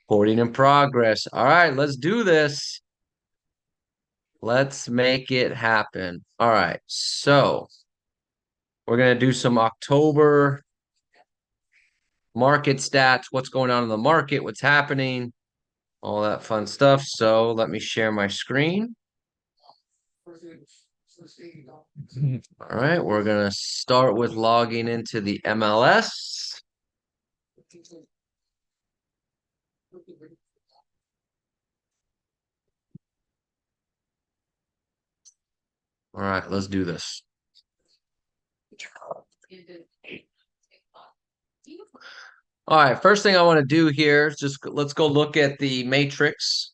Recording in progress. All right, let's do this. Let's make it happen. All right, so we're going to do some October market stats. What's going on in the market? What's happening? All that fun stuff. So let me share my screen. All right, we're going to start with logging into the MLS. All right, let's do this. All right, first thing I want to do here is just let's go look at the matrix.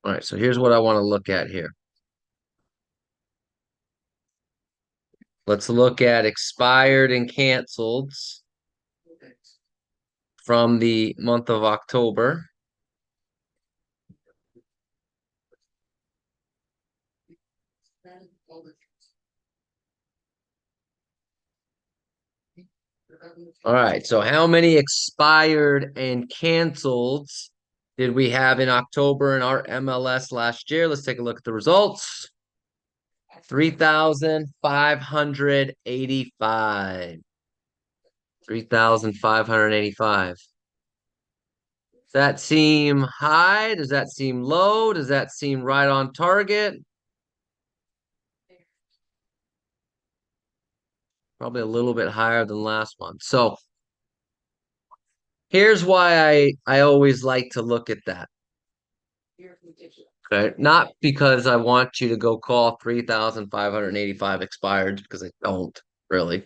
All right, so here's what I want to look at here. Let's look at expired and canceled from the month of October. All right, so how many expired and canceled did we have in October in our MLS last year? Let's take a look at the results. 3,585. 3,585. Does that seem high? Does that seem low? Does that seem right on target? Probably a little bit higher than last month. So here's why I always like to look at that. Okay, not because I want you to go call 3,585 expireds, because I don't really.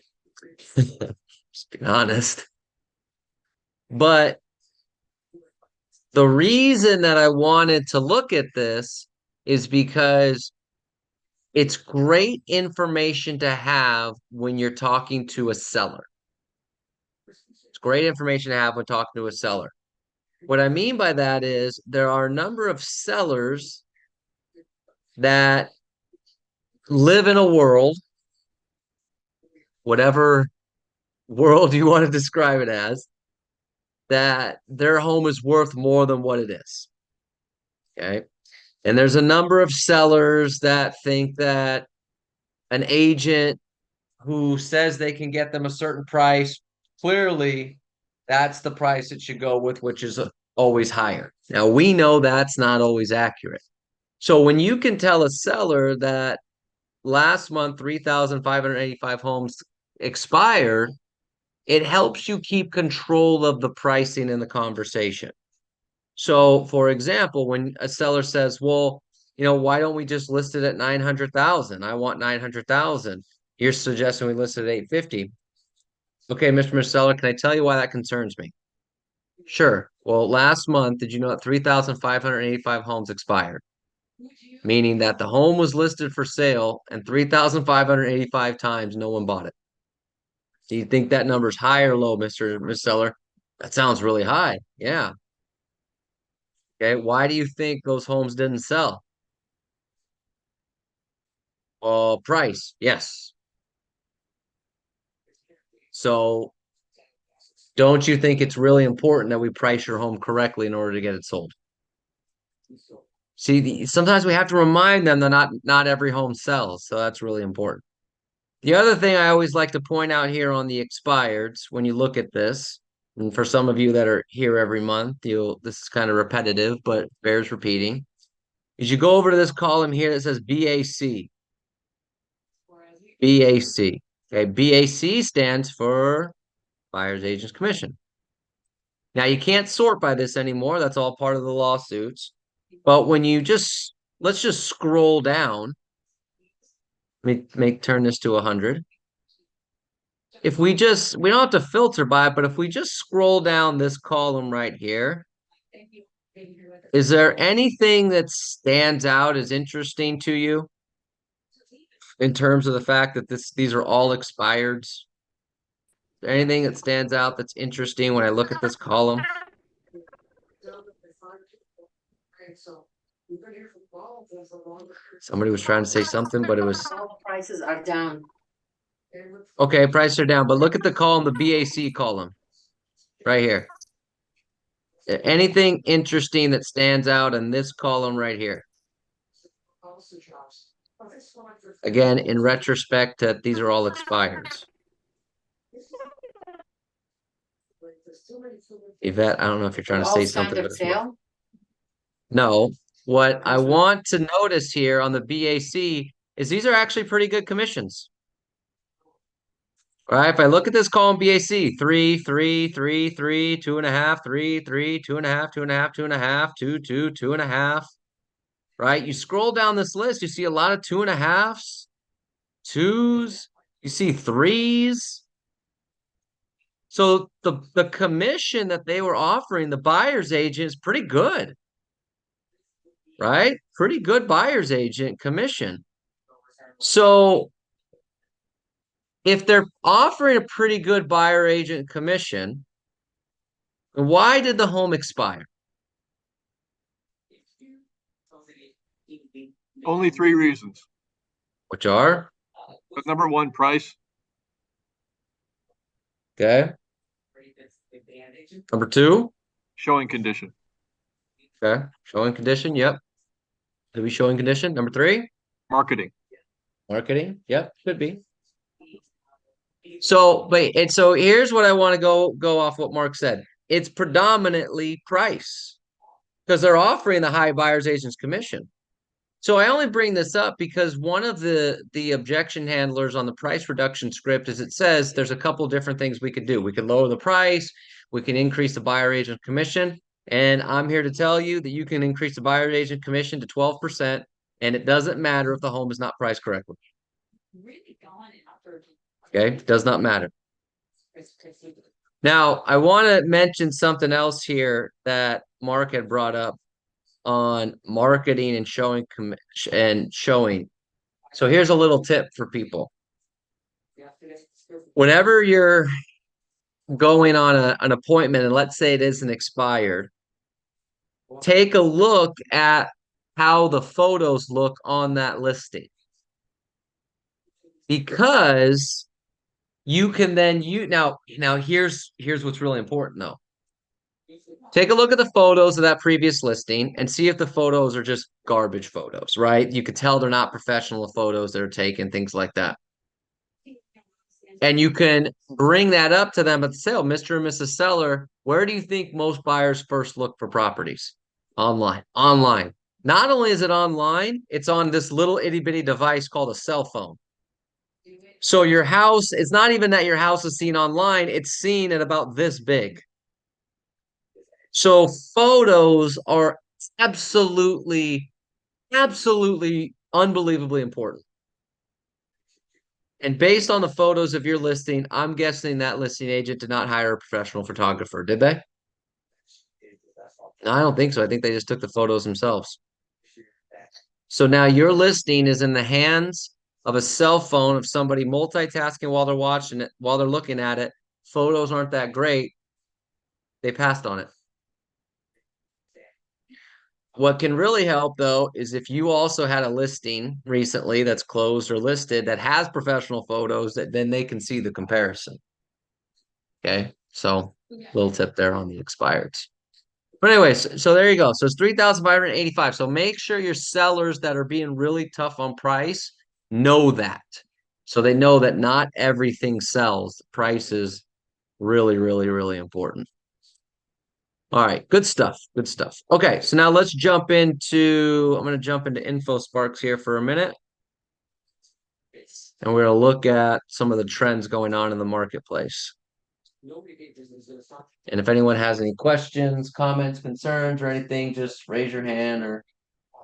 Just being honest. But the reason that I wanted to look at this is because it's great information to have when you're talking to a seller. It's great information to have when talking to a seller. What I mean by that is there are a number of sellers that live in a world, whatever world you want to describe it as, that their home is worth more than what it is. Okay. And there's a number of sellers that think that an agent who says they can get them a certain price, clearly that's the price it should go with, which is always higher. Now, we know that's not always accurate. So when you can tell a seller that last month 3,585 homes expired, it helps you keep control of the pricing in the conversation. So, for example, when a seller says, well, why don't we just list it at 900,000? I want 900,000. You're suggesting we list it at 850. Okay, Mr. Seller, can I tell you why that concerns me? Sure. Well, last month, did you know that 3,585 homes expired? Meaning that the home was listed for sale and 3,585 times no one bought it. Do you think that number's high or low, Miss Seller? That sounds really high. Yeah. Okay. Why do you think those homes didn't sell? Well, price. Yes. So don't you think it's really important that we price your home correctly in order to get it sold? See, sometimes we have to remind them that not every home sells, so that's really important. The other thing I always like to point out here on the expireds, when you look at this, and for some of you that are here every month, this is kind of repetitive, but bears repeating, is you go over to this column here that says BAC. BAC. Okay, BAC stands for Buyer's Agent's Commission. Now you can't sort by this anymore. That's all part of the lawsuits. But when you let's just scroll down. Let me turn this to 100. If we don't have to filter by it, but if we just scroll down this column right here, is there anything that stands out as interesting to you in terms of the fact that these are all expireds? Is there anything that stands out that's interesting when I look at this column? Somebody was trying to say something, but it was All the prices are down. okay. Prices are down, but look at the column, the BAC column right here. Anything interesting that stands out in this column right here? Again, in retrospect, these are all expireds. Yvette, I don't know if you're trying to All say stand something, of but sale. no. What I want to notice here on the BAC is these are actually pretty good commissions. Right? If I look at this column BAC, 3, 3, 3, 3, 2.5, 3, 3, 2.5, 2.5, 2.5, 2, 2, 2.5. Right? You scroll down this list, you see a lot of 2.5s, 2s, you see 3s. So the commission that they were offering the buyer's agent is pretty good. Right? Pretty good buyer's agent commission. So if they're offering a pretty good buyer agent commission, why did the home expire? Only 3 reasons. Which are? But number one, price. Okay. Number 2? Showing condition. Okay. Showing condition. Yep. Could be showing condition. Number 3? Marketing. Marketing. Yep. Should be. So, and so here's what I want to go off what Mark said. It's predominantly price because they're offering the high buyer's agent's commission. So I only bring this up because one of the objection handlers on the price reduction script is it says there's a couple different things we could do. We could lower the price, we can increase the buyer agent commission, and I'm here to tell you that you can increase the buyer agent commission to 12%, and it doesn't matter if the home is not priced correctly. Okay, does not matter. Now, I want to mention something else here that Mark had brought up on marketing and showing. So here's a little tip for people. Whenever you're going on an appointment, and let's say it isn't expired, take a look at how the photos look on that listing. Because you can then now here's what's really important though. Take a look at the photos of that previous listing and see if the photos are just garbage photos, right? You could tell they're not professional photos that are taken, things like that. And you can bring that up to them at the sale. Mr. and Mrs. Seller, where do you think most buyers first look for properties? Online. Online. Not only is it online, it's on this little itty bitty device called a cell phone. So your house, it's not even that your house is seen online, it's seen at about this big. So photos are absolutely unbelievably important. And based on the photos of your listing, I'm guessing that listing agent did not hire a professional photographer, did they? No, I don't think so. I think they just took the photos themselves. So now your listing is in the hands of a cell phone of somebody multitasking while they're watching it, while they're looking at it. Photos aren't that great. They passed on it. What can really help though is if you also had a listing recently that's closed or listed that has professional photos, that then they can see the comparison. Okay, so little tip there on the expireds. But anyways, so there you go. So it's 3,585. So make sure your sellers that are being really tough on price know that. So they know that not everything sells. The price is really, really, really important. All right, good stuff. Good stuff. Okay, so now let's jump into, I'm going to jump into InfoSparks here for a minute. And we're going to look at some of the trends going on in the marketplace. And if anyone has any questions, comments, concerns, or anything, just raise your hand or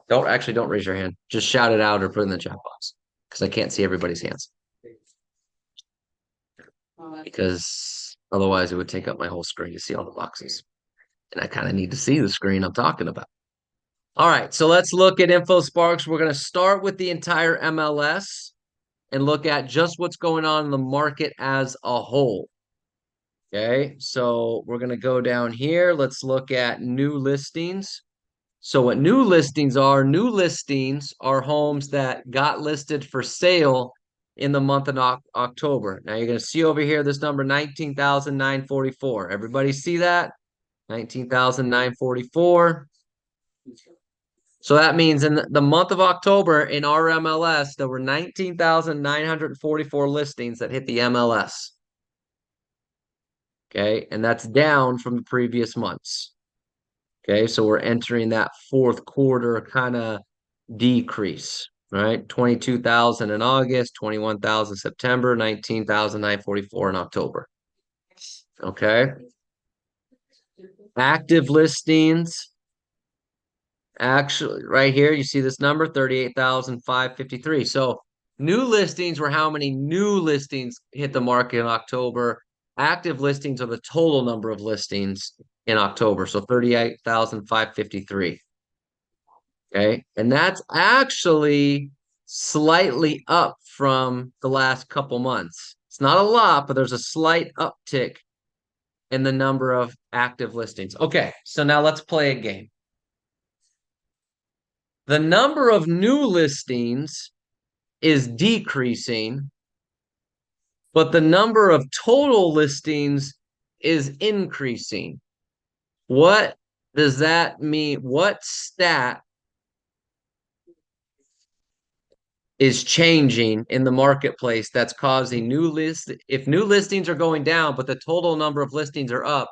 don't raise your hand. Just shout it out or put it in the chat box because I can't see everybody's hands. Because otherwise it would take up my whole screen to see all the boxes. And I kind of need to see the screen I'm talking about. All right, so let's look at InfoSparks. We're going to start with the entire MLS and look at just what's going on in the market as a whole. Okay, so we're going to go down here. Let's look at new listings. So what new listings are homes that got listed for sale in the month of October. Now you're going to see over here this number 19,944. Everybody see that? 19,944. So that means in the month of October in our MLS, there were 19,944 listings that hit the MLS. Okay, and that's down from the previous months. Okay, so we're entering that fourth quarter kind of decrease, right? 22,000 in August, 21,000 September, 19,944 in October. Okay. Active listings. Actually, right here, you see this number, 38,553. So new listings were how many new listings hit the market in October. Active listings are the total number of listings in October. So 38,553. Okay. And that's actually slightly up from the last couple months. It's not a lot, but there's a slight uptick in the number of active listings. Okay. So now let's play a game. The number of new listings is decreasing, but the number of total listings is increasing. What does that mean? What stat is changing in the marketplace that's causing if new listings are going down, but the total number of listings are up,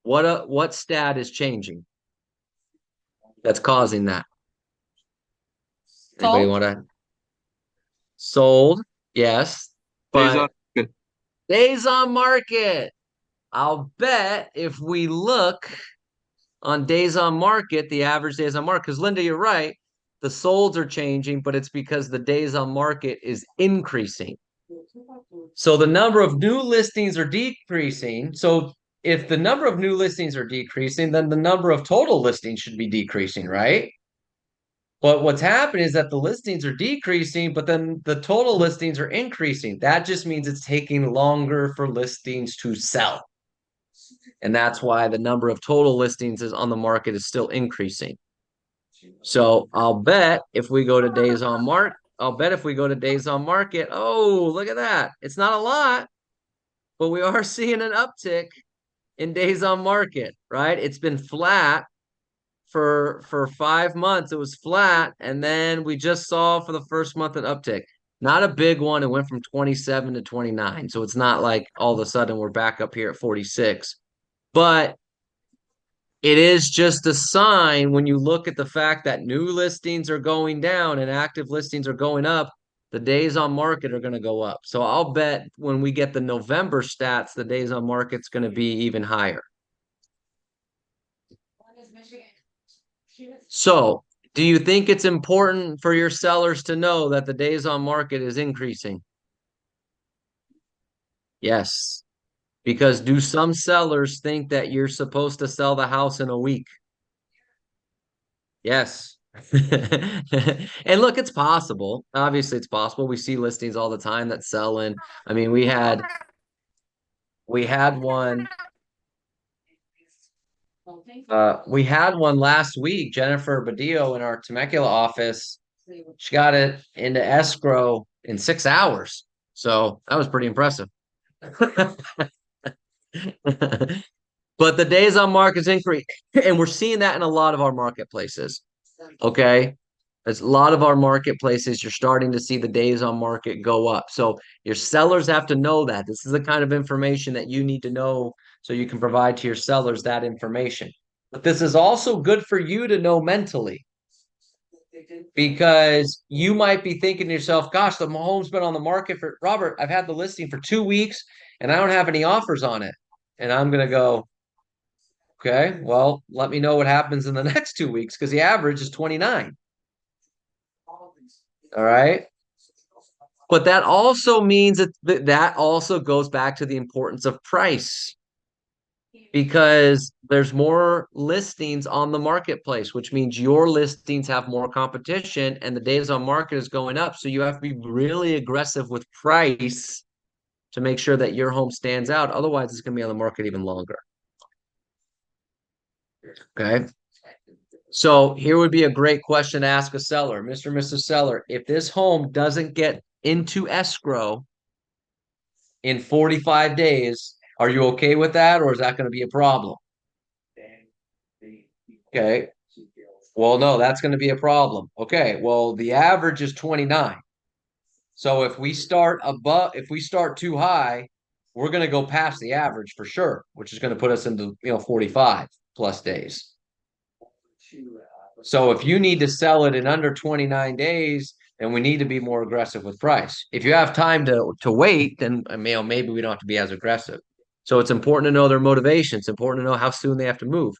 what stat is changing that's causing that? Anybody want to? Sold, yes, Days on but market. days on market. I'll bet if we look on days on market, the average days on market, because Linda, you're right, the solds are changing, but it's because the days on market is increasing. So the number of new listings are decreasing. So if the number of new listings are decreasing, then the number of total listings should be decreasing, right? But what's happening is that the listings are decreasing, but then the total listings are increasing. That just means it's taking longer for listings to sell. And that's why the number of total listings is on the market is still increasing. So I'll bet if we go to days on market, oh, look at that. It's not a lot, but we are seeing an uptick in days on market, right? It's been flat for 5 months. It was flat, and then we just saw for the first month an uptick. Not a big one. It went from 27 to 29. So it's not like all of a sudden we're back up here at 46. But it is just a sign when you look at the fact that new listings are going down and active listings are going up, the days on market are going to go up. So I'll bet when we get the November stats, the days on market's going to be even higher. So do you think it's important for your sellers to know that the days on market is increasing? Yes. Because do some sellers think that you're supposed to sell the house in a week? Yes. And look, it's possible. Obviously, it's possible. We see listings all the time that sell in. I mean, we had one last week, Jennifer Badillo in our Temecula office. She got it into escrow in 6 hours. So that was pretty impressive. But the days on market is increasing, and we're seeing that in a lot of our marketplaces. Okay. As a lot of our marketplaces, you're starting to see the days on market go up. So your sellers have to know that. This is the kind of information that you need to know so you can provide to your sellers that information. But this is also good for you to know mentally, because you might be thinking to yourself, gosh, the home's been on the market for Robert, I've had the listing for 2 weeks and I don't have any offers on it. And I'm going to go, okay, well, let me know what happens in the next 2 weeks, because the average is 29. All right. But that also means that also goes back to the importance of price, because there's more listings on the marketplace, which means your listings have more competition and the days on market is going up. So you have to be really aggressive with price to make sure that your home stands out. Otherwise, it's going to be on the market even longer. Okay. So here would be a great question to ask a seller. Mr. and Mrs. Seller, if this home doesn't get into escrow in 45 days, are you okay with that, or is that going to be a problem? Okay. Well, no, that's going to be a problem. Okay. Well, the average is 29. So if we start too high, we're going to go past the average for sure, which is going to put us into, 45 plus days. So if you need to sell it in under 29 days, then we need to be more aggressive with price. If you have time to wait, then maybe we don't have to be as aggressive. So it's important to know their motivation. It's important to know how soon they have to move.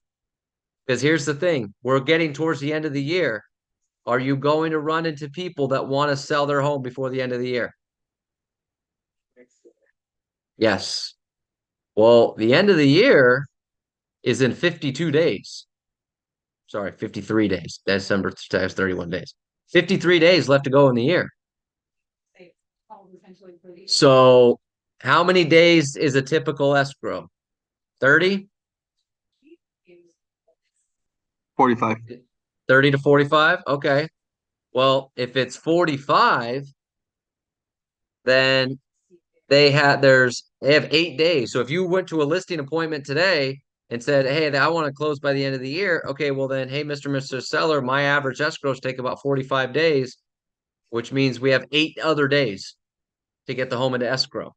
Because here's the thing, we're getting towards the end of the year. Are you going to run into people that want to sell their home before the end of the year? Yes. Well, the end of the year is in 52 days. Sorry, 53 days. December has 31 days. 53 days left to go in the year. So how many days is a typical escrow? 30? 45. 30 to 45? Okay. Well, if it's 45, then they have 8 days. So if you went to a listing appointment today and said, "Hey, I want to close by the end of the year," okay, well then, hey, Mr. and Mr. Seller, my average escrows take about 45 days, which means we have 8 other days to get the home into escrow.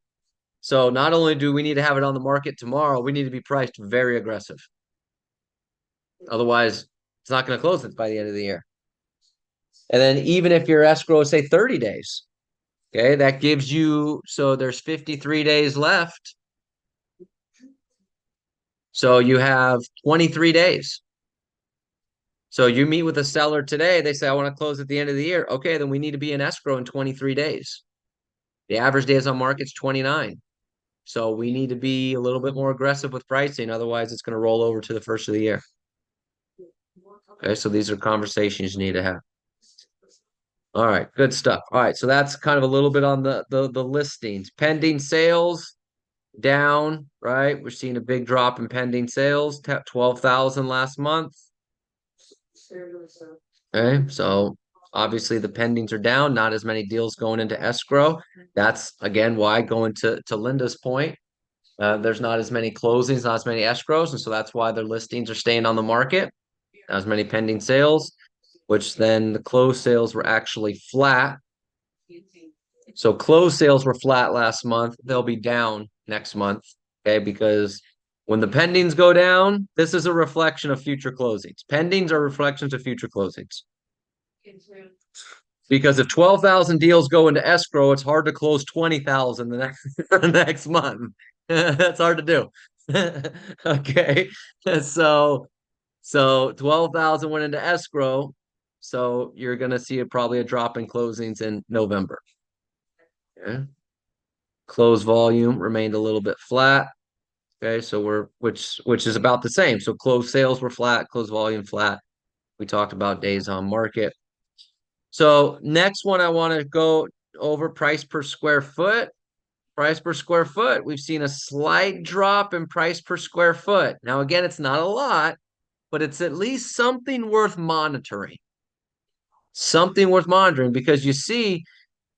So not only do we need to have it on the market tomorrow, we need to be priced very aggressive. Otherwise, it's not going to close it by the end of the year. And then even if your escrow is, say, 30 days, okay, that gives you, so there's 53 days left. So you have 23 days. So you meet with a seller today, they say, "I want to close at the end of the year." Okay, then we need to be in escrow in 23 days. The average days on market's 29. So we need to be a little bit more aggressive with pricing. Otherwise, it's going to roll over to the first of the year. Okay, so these are conversations you need to have. All right, good stuff. All right, so that's kind of a little bit on the listings. Pending sales down, right? We're seeing a big drop in pending sales, 12,000 last month. Okay, so obviously the pendings are down, not as many deals going into escrow. That's again why, going to Linda's point, there's not as many closings, not as many escrows, and so that's why their listings are staying on the market. Not as many pending sales, which then the closed sales were actually flat. So closed sales were flat last month. They'll be down next month, okay? Because when the pendings go down, this is a reflection of future closings. Pendings are reflections of future closings. Because if 12,000 deals go into escrow, it's hard to close 20,000 the next month. That's hard to do. Okay. So 12,000 went into escrow. So you're going to see probably a drop in closings in November. Okay. Close volume remained a little bit flat. Okay, so which is about the same. So closed sales were flat, closed volume flat. We talked about days on market. So next one, I want to go over price per square foot. Price per square foot, we've seen a slight drop in price per square foot. Now, again, it's not a lot, but it's at least something worth monitoring. Something worth monitoring, because you see,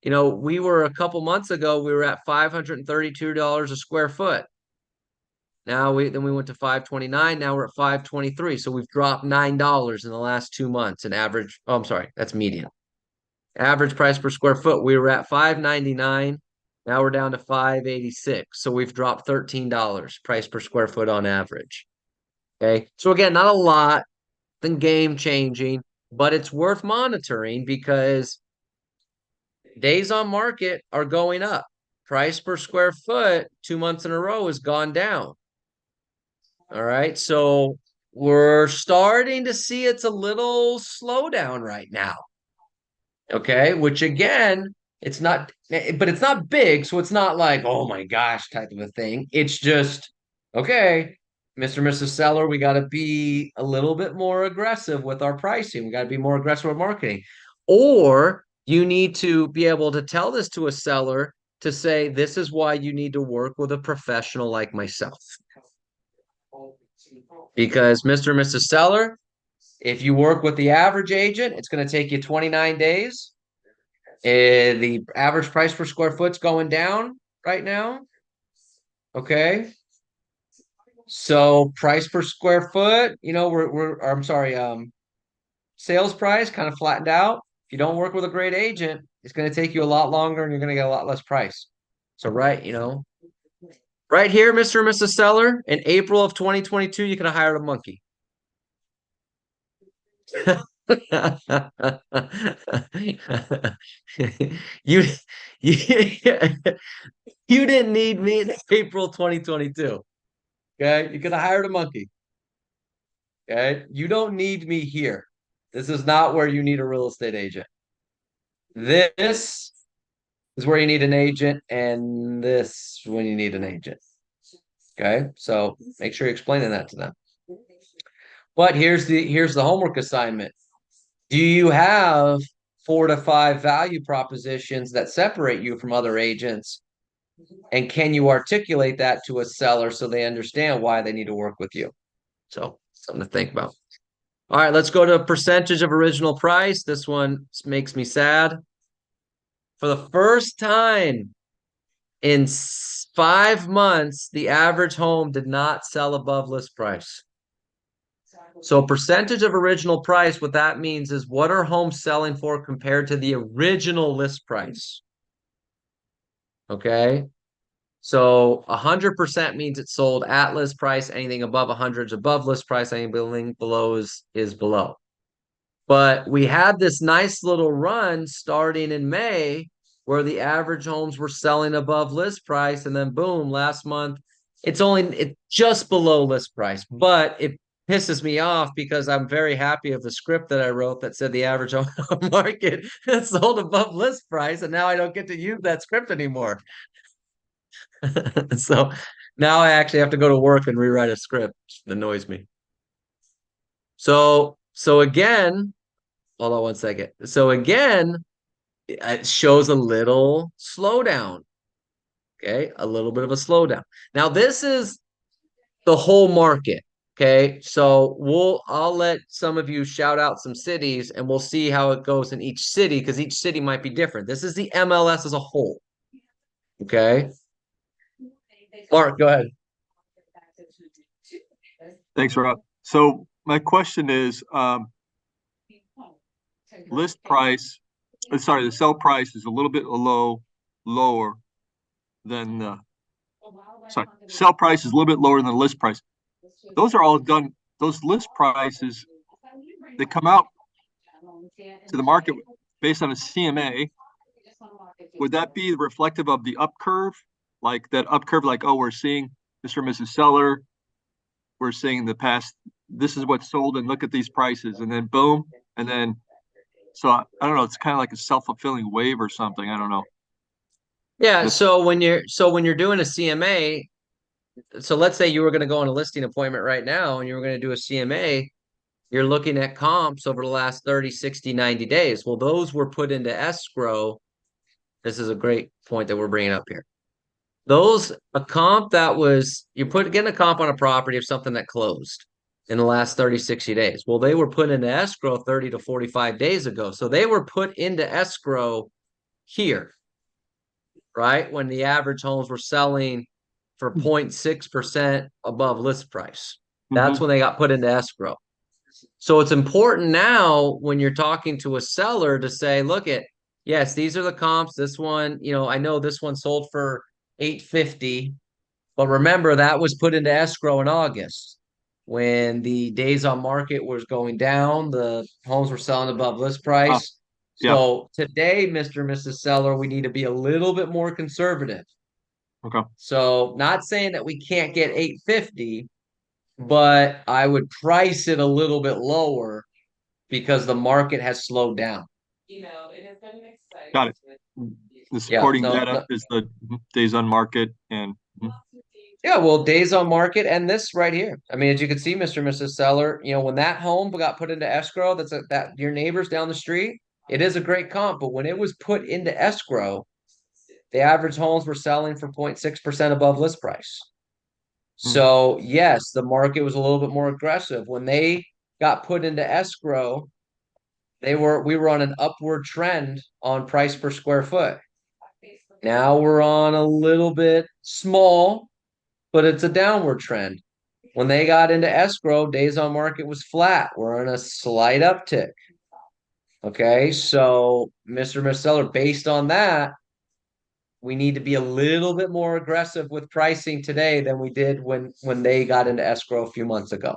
we were a couple months ago, we were at $532 a square foot. Now we went to 529. Now we're at 523. So we've dropped $9 in the last 2 months. An average. Oh, I'm sorry, that's median. Average price per square foot. We were at 599. Now we're down to 586. So we've dropped $13 price per square foot on average. Okay. So again, not a lot, then game changing, but it's worth monitoring because days on market are going up. Price per square foot 2 months in a row has gone down. All right. So we're starting to see it's a little slowdown right now. Okay. Which again, it's not, but it's not big. So it's not like, oh my gosh, type of a thing. It's just, okay, Mr. and Mrs. Seller, we got to be a little bit more aggressive with our pricing. We got to be more aggressive with marketing. Or you need to be able to tell this to a seller to say, this is why you need to work with a professional like myself. Because Mr. and Mrs. Seller, If you work with the average agent, it's going to take you 29 days. The average price per square foot's going down right now. Okay. So price per square foot, I'm sorry, sales price kind of flattened out. If you don't work with a great agent, it's going to take you a lot longer and you're going to get a lot less price. So right here, Mr. and Mrs. Seller, in April of 2022, you could have hired a monkey. you you you didn't need me in April 2022. Okay, you could have hired a monkey. Okay, you don't need me here. This is not where you need a real estate agent. This is where you need an agent, and this when you need an agent. Okay, so make sure you're explaining that to them. But here's the homework assignment. Do you have 4 to 5 value propositions that separate you from other agents? And can you articulate that to a seller so they understand why they need to work with you? So something to think about. All right, let's go to percentage of original price. This one makes me sad. For the first time in 5 months, the average home did not sell above list price. So percentage of original price, what that means is what are homes selling for compared to the original list price? Okay. So 100% means it's sold at list price. Anything above 100 is above list price. Anything below is below. But we had this nice little run starting in May where the average homes were selling above list price. And then boom, last month, it's just below list price. But it pisses me off because I'm very happy of the script that I wrote that said the average home market sold above list price. And now I don't get to use that script anymore. So now I actually have to go to work and rewrite a script. It annoys me. So again, hold on one second. So again, it shows a little slowdown. Okay, a little bit of a slowdown. Now this is the whole market. Okay, so I'll let some of you shout out some cities and we'll see how it goes in each city because each city might be different. This is the MLS as a whole. Okay. Mark, go ahead. Thanks, Rob. So my question is, list price, the sell price is a little bit lower than sell price is a little bit lower than the list price. Those are all done. Those list prices, they come out to the market based on a CMA. Would that be reflective of the up curve? Like that up curve, like, oh, we're seeing Mr. and Mrs. Seller, we're seeing the past, this is what's sold, and look at these prices, and then boom, and then so I don't know, it's kind of like a self-fulfilling wave or something. I don't know. Yeah, so when you're doing a CMA, so let's say you were going to go on a listing appointment right now and you were going to do a CMA, you're looking at comps over the last 30, 60, 90 days. Well, those were put into escrow. This is a great point that we're bringing up here. A comp that was, getting a comp on a property of something that closed in the last 30, 60 days. Well, they were put into escrow 30 to 45 days ago. So they were put into escrow here, right? When the average homes were selling for 0.6% above list price. That's when they got put into escrow. So it's important now when you're talking to a seller to say, look yes, these are the comps. This one, I know this one sold for $850, but remember that was put into escrow in August when the days on market was going down, the homes were selling above list price. Yeah. So today, Mr. and Mrs. Seller, we need to be a little bit more conservative. Okay. So not saying that we can't get 850, but I would price it a little bit lower because the market has slowed down. Got it. The supporting data is the days on market and yeah, well, days on market and this right here. I mean, as you can see, Mr. and Mrs. Seller, when that home got put into escrow, that your neighbors down the street, it is a great comp. But when it was put into escrow, the average homes were selling for 0.6% above list price. So yes, the market was a little bit more aggressive when they got put into escrow, we were on an upward trend on price per square foot. Now we're on a little bit small, but it's a downward trend. When they got into escrow, days on market was flat. We're on a slight uptick. Okay, so Mr. Seller, based on that, we need to be a little bit more aggressive with pricing today than we did when they got into escrow a few months ago.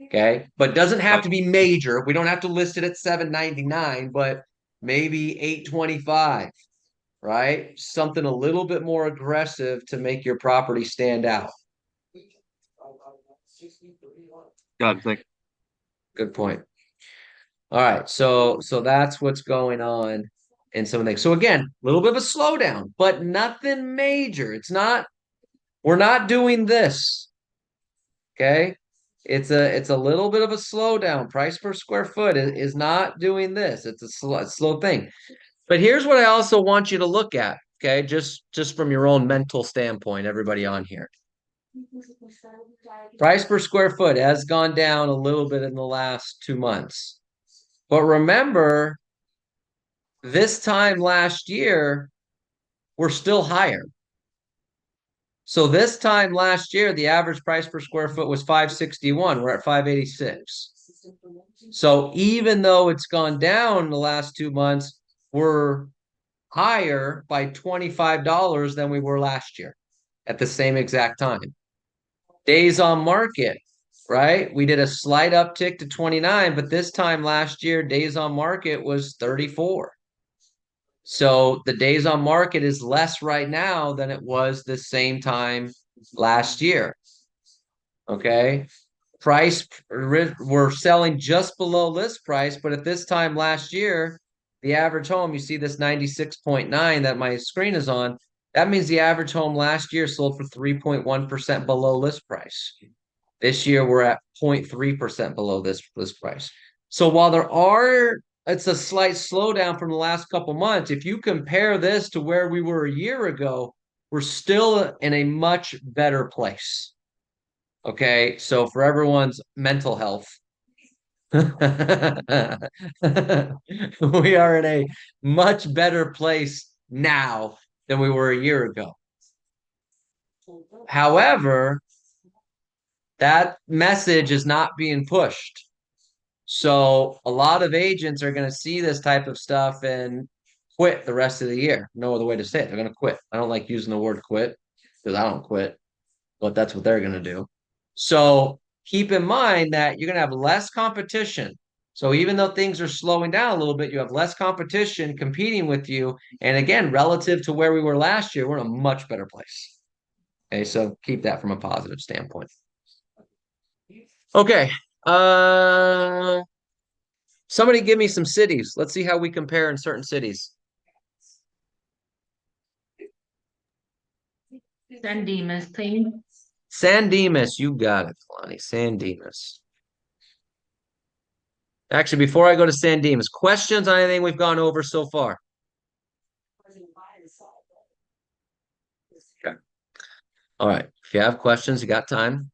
Okay, but doesn't have to be major. We don't have to list it at 799, but maybe 825, right? Something a little bit more aggressive to make your property stand out. Got it. Thank you. Good point. All right, so that's what's going on in some things. So again, a little bit of a slowdown, but nothing major. We're not doing this. Okay. It's a little bit of a slowdown. Price per square foot is not doing this. It's a slow thing. But here's what I also want you to look at. Okay, just from your own mental standpoint, everybody on here. Price per square foot has gone down a little bit in the last 2 months. But remember, this time last year, we're still higher. So this time last year, the average price per square foot was 561. We're at 586. So even though it's gone down in the last 2 months, we're higher by $25 than we were last year at the same exact time. Days on market, right? We did a slight uptick to 29, but this time last year, days on market was 34. So the days on market is less right now than it was the same time last year. Okay. Price, we're selling just below list price, but at this time last year, the average home, you see this 96.9 that my screen is on, that means the average home last year sold for 3.1% below list price. This year we're at 0.3% below this list price. So while it's a slight slowdown from the last couple months, if you compare this to where we were a year ago, we're still in a much better place. Okay, so for everyone's mental health, we are in a much better place now than we were a year ago. However, that message is not being pushed. So a lot of agents are going to see this type of stuff and quit the rest of the year. No other way to say it. They're going to quit. I don't like using the word quit because I don't quit, but that's what they're going to do. So keep in mind that you're going to have less competition. So even though things are slowing down a little bit, you have less competition competing with you. And again, relative to where we were last year, we're in a much better place. Okay, so keep that from a positive standpoint. Okay. Somebody give me some cities. Let's see how we compare in certain cities. San Dimas, please. San Dimas, you got it, Lonnie. San Dimas. Actually, before I go to San Dimas, questions on anything we've gone over so far? Okay. All right. If you have questions, you got time.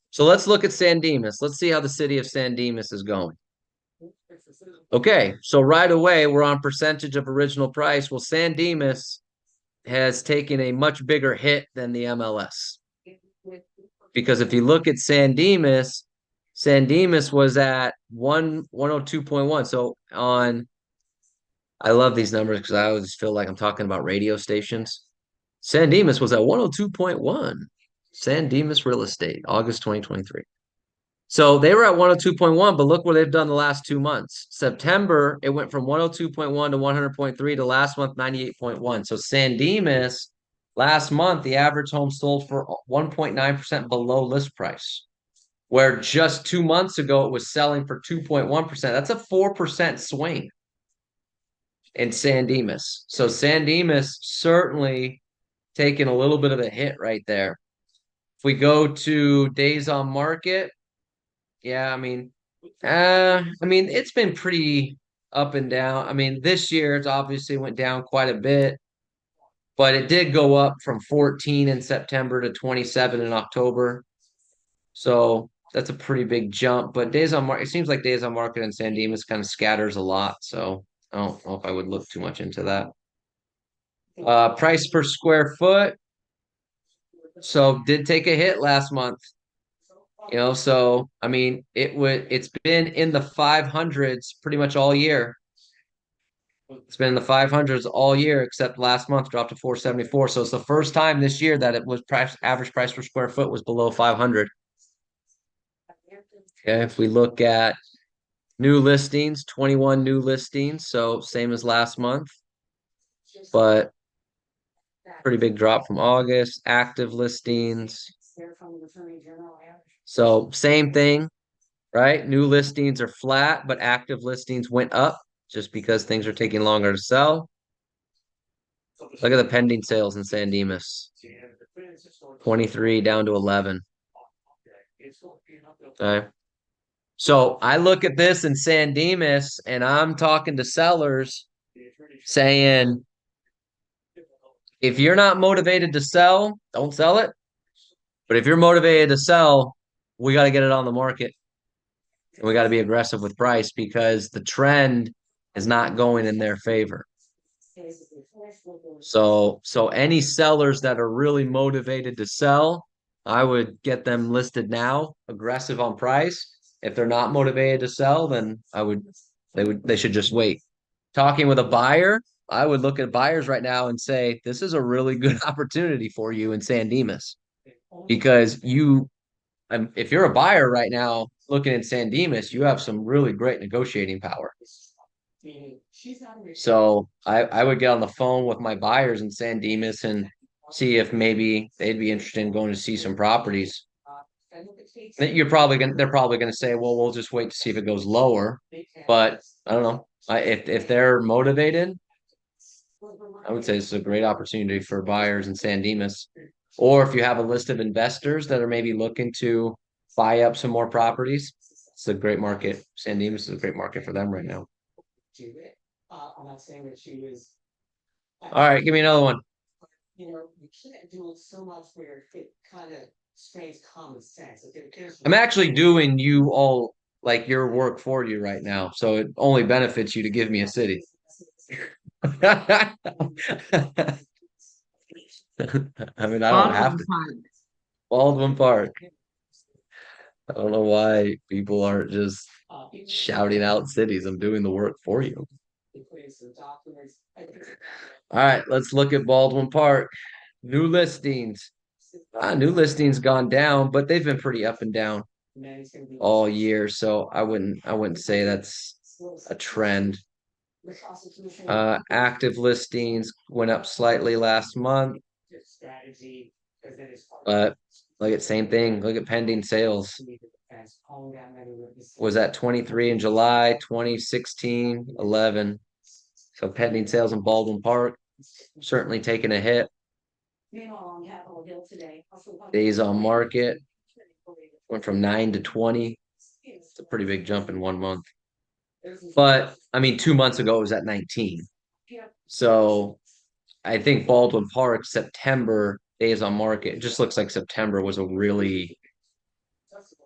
So let's look at San Dimas. Let's see how the city of San Dimas is going. Okay, so right away, we're on percentage of original price. Well, San Dimas has taken a much bigger hit than the MLS. Because if you look at San Dimas was at 102.1. So I love these numbers because I always feel like I'm talking about radio stations. San Dimas was at 102.1. San Dimas Real Estate, August 2023. So they were at 102.1, but look what they've done the last 2 months. September, it went from 102.1 to 100.3 to last month, 98.1. So San Dimas, last month, the average home sold for 1.9% below list price, where just 2 months ago it was selling for 2.1%. That's a 4% swing in San Dimas. So San Dimas certainly taking a little bit of a hit right there. If we go to days on market, yeah, I mean, it's been pretty up and down. I mean, this year it's obviously went down quite a bit, but it did go up from 14 in September to 27 in October. So that's a pretty big jump. But days on market, it seems like days on market in San Dimas kind of scatters a lot. So I don't know if I would look too much into that. Price per square foot. So did take a hit last month. So I mean, it's been in the 500s pretty much all year. It's been in the 500s all year, except last month dropped to 474. So it's the first time this year that it was average price per square foot was below 500. Okay, if we look at new listings, 21 new listings, so same as last month, but pretty big drop from August. Active listings. So same thing, right? New listings are flat, but active listings went up just because things are taking longer to sell. Look at the pending sales in San Dimas. 23 down to 11. Okay. So I look at this in San Dimas and I'm talking to sellers saying, if you're not motivated to sell, don't sell it. But if you're motivated to sell, we got to get it on the market. And we got to be aggressive with price because the trend is not going in their favor. So any sellers that are really motivated to sell, I would get them listed now, aggressive on price. If they're not motivated to sell, then they should just wait. Talking with a buyer, I would look at buyers right now and say, this is a really good opportunity for you in San Dimas because if you're a buyer right now looking in San Dimas, you have some really great negotiating power. So I would get on the phone with my buyers in San Dimas and see if maybe they'd be interested in going to see some properties. They're probably gonna say, well, we'll just wait to see if it goes lower. But I don't know. If they're motivated, I would say this is a great opportunity for buyers in San Dimas. Or if you have a list of investors that are maybe looking to buy up some more properties, it's a great market. San Dimas is a great market for them right now. I'm not saying that she was. All right, give me another one. You can't do so much where it kind of strains common sense. I'm actually doing you all like your work for you right now, so it only benefits you to give me a city. I mean, I don't have to. Baldwin Park. I don't know why people aren't just shouting out cities. I'm doing the work for you. All right, let's look at Baldwin Park. New listings. New listings gone down, but they've been pretty up and down all year. So I wouldn't say that's a trend. Active listings went up slightly last month. But look at same thing. Look at pending sales. Was that 23 in July, 2016, 11. So pending sales in Baldwin Park, certainly taking a hit. Days on market went from 9 to 20. It's a pretty big jump in 1 month. But I mean, 2 months ago it was at 19. So I think Baldwin Park, September days on market, it just looks like September was a really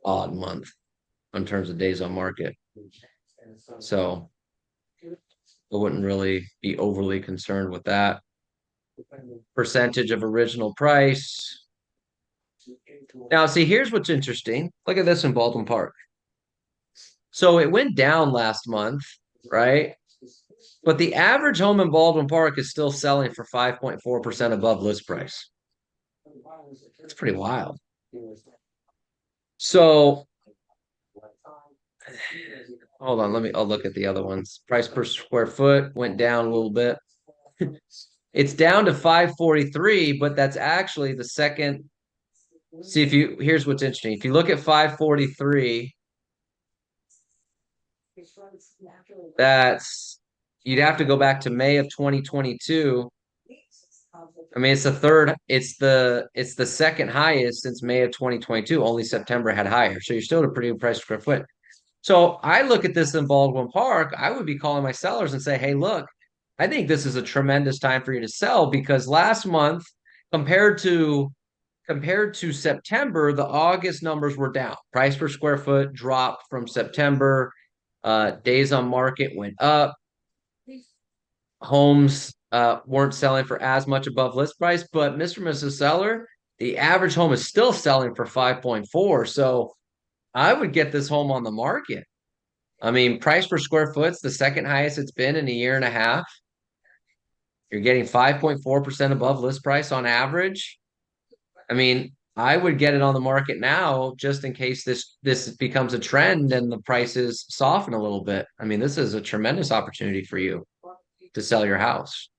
odd month in terms of days on market. So I wouldn't really be overly concerned with that. Percentage of original price. Now, see, here's what's interesting. Look at this in Baldwin Park. So it went down last month, right? But the average home in Baldwin Park is still selling for 5.4% above list price. It's pretty wild. So hold on, I'll look at the other ones. Price per square foot went down a little bit. It's down to 543, but that's actually the second. See, here's what's interesting. If you look at 543, you'd have to go back to May of 2022. I mean, it's the second highest since May of 2022. Only September had higher. So you're still at a pretty good price per square foot. So I look at this in Baldwin Park, I would be calling my sellers and say, hey, look, I think this is a tremendous time for you to sell because last month, compared to compared to September, the August numbers were down. Price per square foot dropped from September. Days on market went up. Homes weren't selling for as much above list price, but Mr. and Mrs. Seller, the average home is still selling for 5.4. So I would get this home on the market. I mean, price per square foot's the second highest it's been in a year and a half. You're getting 5.4% above list price on average. I mean, I would get it on the market now just in case this becomes a trend and the prices soften a little bit. I mean, this is a tremendous opportunity for you to sell your house.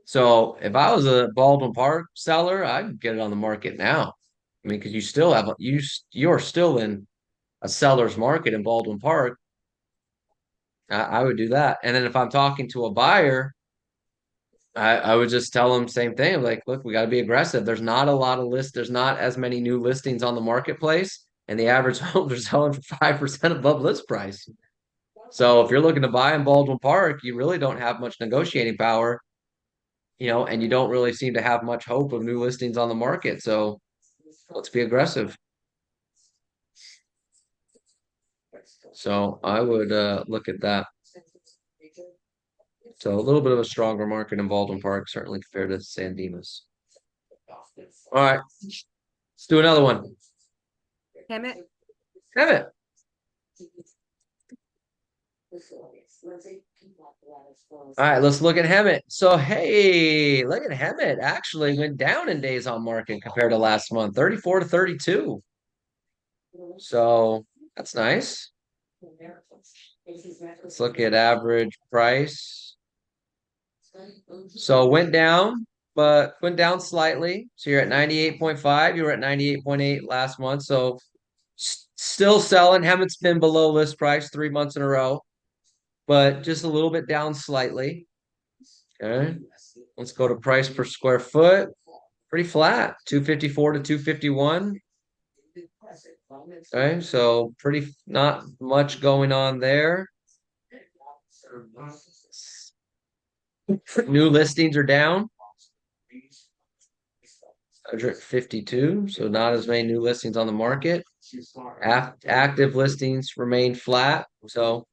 So if I was a Baldwin Park seller, I'd get it on the market now. I mean, because you still have you're still in a seller's market in Baldwin Park. I would do that. And then if I'm talking to a buyer, I would just tell them same thing. Like, look, we got to be aggressive. There's not a lot of lists. There's not as many new listings on the marketplace, and the average homes are selling for 5% above list price. So if you're looking to buy in Baldwin Park, you really don't have much negotiating power, and you don't really seem to have much hope of new listings on the market. So let's be aggressive. So I would look at that. So a little bit of a stronger market in Baldwin Park, certainly compared to San Dimas. All right, let's do another one. Hemet, Hemet. All right, let's look at Hemet. So, hey, look at Hemet. Actually went down in days on market compared to last month, 34 to 32. So that's nice. Let's look at average price. So went down, but went down slightly. So you're at 98.5. You were at 98.8 last month. So still selling. Hemet's been below list price 3 months in a row, but just a little bit down slightly. Okay. Let's go to price per square foot. Pretty flat, 254 to 251. Okay, so pretty not much going on there. New listings are down. 152, so not as many new listings on the market. Active listings remain flat. So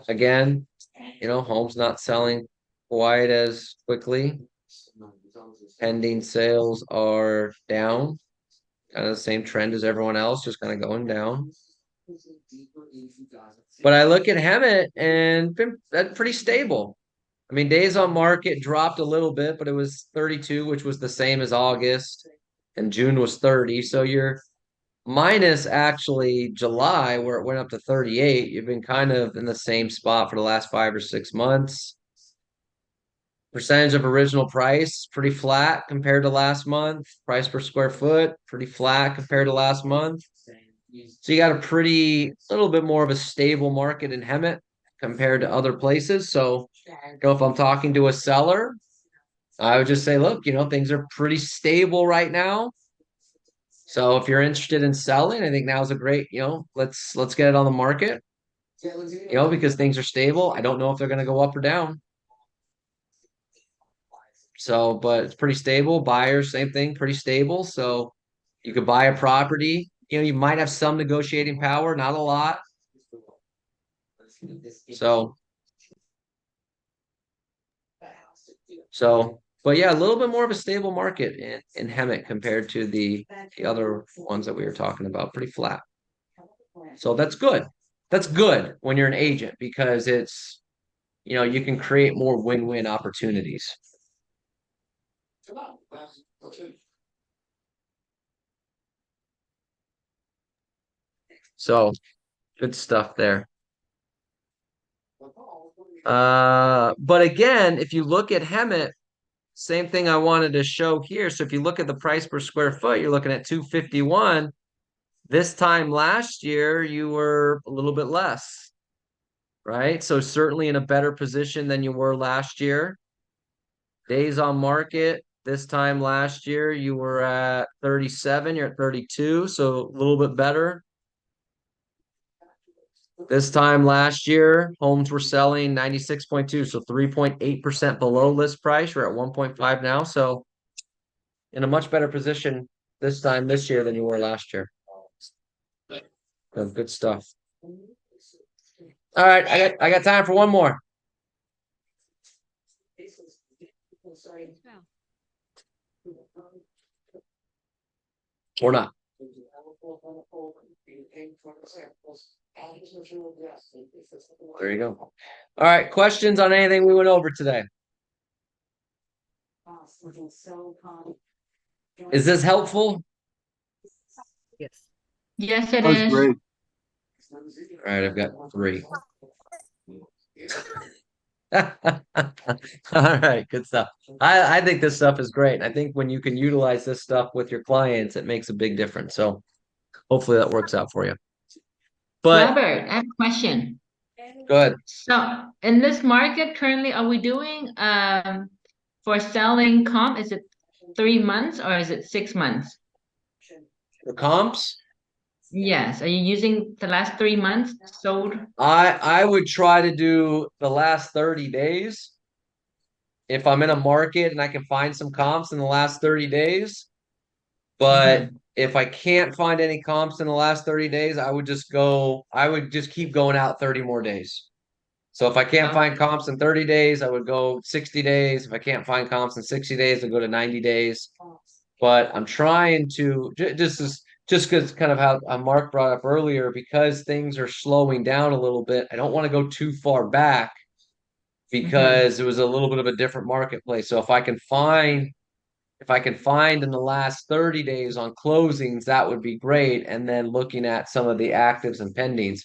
again, homes not selling quite as quickly. Pending sales are down. Kind of the same trend as everyone else, just kind of going down. But I look at Hemet and been pretty stable. I mean, days on market dropped a little bit, but it was 32, which was the same as August, and June was 30. So you're minus actually July, where it went up to 38. You've been kind of in the same spot for the last 5 or 6 months. Percentage of original price, pretty flat compared to last month. Price per square foot, pretty flat compared to last month. So you got a little bit more of a stable market in Hemet compared to other places. So, if I'm talking to a seller, I would just say, look, things are pretty stable right now. So if you're interested in selling, I think now's a great, let's get it on the market, because things are stable. I don't know if they're going to go up or down. So, but it's pretty stable. Buyers, same thing, pretty stable. So you could buy a property. You might have some negotiating power, not a lot. But yeah, a little bit more of a stable market in Hemet compared to the other ones that we were talking about. Pretty flat. So that's good. That's good when you're an agent because it's, you can create more win-win opportunities. So good stuff there. But again, if you look at Hemet, same thing I wanted to show here. So if you look at the price per square foot, you're looking at 251. This time last year, you were a little bit less, right? So certainly in a better position than you were last year. Days on market, this time last year, you were at 37, you're at 32, so a little bit better. This time last year, homes were selling 96.2, so 3.8% below list price. We're at 1.5 now, so in a much better position this year than you were last year. Good stuff. All right, I got time for one more. Or not. There you go. All right, questions on anything we went over today? Is this helpful? Yes. Yes, it That was is. great. All right, I've got 3. All right, good stuff. I think this stuff is great. I think when you can utilize this stuff with your clients, it makes a big difference. So hopefully that works out for you. But Robert, I have a question. go ahead. So in this market currently, are we doing for selling comp, is it 3 months or is it 6 months? The comps, Yes. Are you using the last 3 months sold? I would try to do the last 30 days. If I'm in a market and I can find some comps in the last 30 days. But if I can't find any comps in the last 30 days, I would just keep going out 30 more days. So if I can't find comps in 30 days, I would go 60 days. If I can't find comps in 60 days, I'd go to 90 days. But I'm trying to just because kind of how Mark brought up earlier, because things are slowing down a little bit. I don't want to go too far back because it was a little bit of a different marketplace. So if I can find in the last 30 days on closings, that would be great. And then looking at some of the actives and pendings.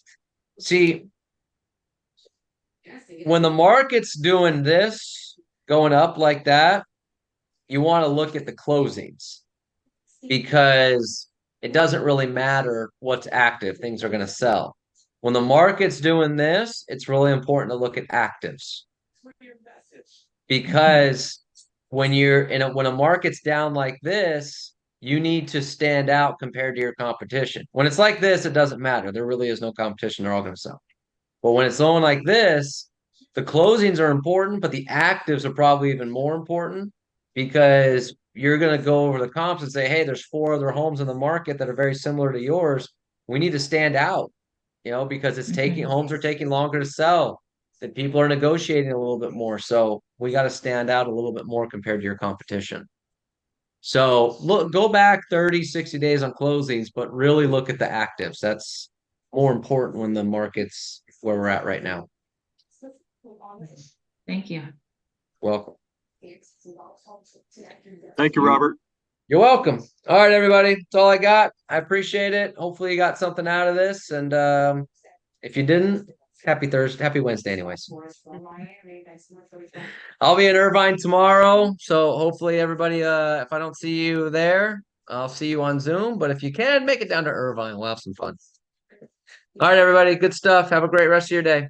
See, when the market's doing this, going up like that, you want to look at the closings because it doesn't really matter what's active. Things are going to sell. When the market's doing this, it's really important to look at actives because when a market's down like this, you need to stand out compared to your competition. When it's like this, it doesn't matter. There really is no competition. They're all going to sell. But when it's going like this, the closings are important, but the actives are probably even more important because you're going to go over the comps and say, hey, there's 4 other homes in the market that are very similar to yours. We need to stand out, because homes are taking longer to sell. That people are negotiating a little bit more. So we got to stand out a little bit more compared to your competition. So go back 30, 60 days on closings, but really look at the actives. That's more important when the market's where we're at right now. Thank you. Welcome. Thank you, Robert. You're welcome. All right, everybody. That's all I got. I appreciate it. Hopefully you got something out of this. And if you didn't, happy Wednesday anyways. I'll be in Irvine tomorrow. So hopefully everybody, if I don't see you there, I'll see you on Zoom. But if you can, make it down to Irvine. We'll have some fun. All right, everybody. Good stuff. Have a great rest of your day.